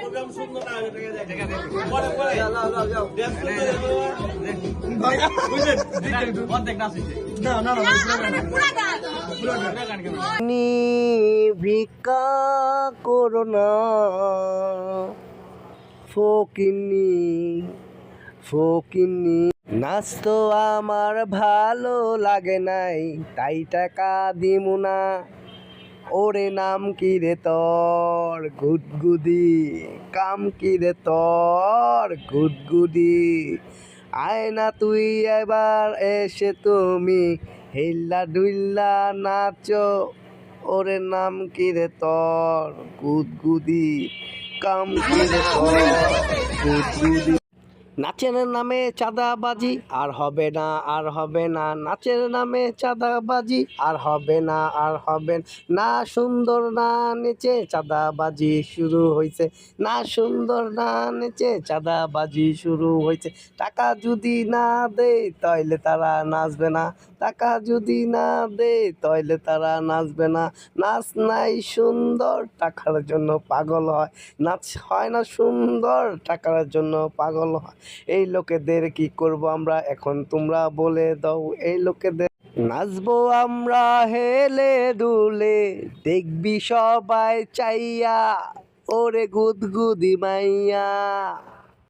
programme সুন্দর না পরে পরে ড্যান্স অর্ধেক নাচিছে নি ভিক্ষা করোনা ফকিন্নি ফকিন্নি নাচ তো আমার ভালো লাগে নাই তাই টাকা দিমু না ওরে নাম কি রে তোর গুদগুদি কাম কি রে তোর গুদগুদি আয় না তুই এবার এসে তুমি হিল্লা ডুইল্লা নাচো ওরে নাম কি রে তোর গুদগুদি কাম কি রে তোর গুদগুদি নাচের নামে চাঁদাবাজি আর হবে না আর হবে না নাচের নামে চাঁদাবাজি আর হবে না আর হবে না সুন্দর না নেচে চাঁদাবাজি শুরু হয়েছে না সুন্দর না নেচে চাঁদাবাজি শুরু হয়েছে টাকা যদি না দেয় তাইলে তারা নাচবে না টাকা যদি না দেয় তাইলে তারা নাচবে না নাচ নাই সুন্দর টাকার জন্য পাগল হয় নাচ হয় না সুন্দর টাকার জন্য পাগল হয় এই লোকেদের কি করব আমরা এখন তোমরা বলে দাও এই লোকেদের নাচবো আমরা হেলে দুলে দেখবি সবাই চাইয়া ওরে গুদগুদি মাইয়া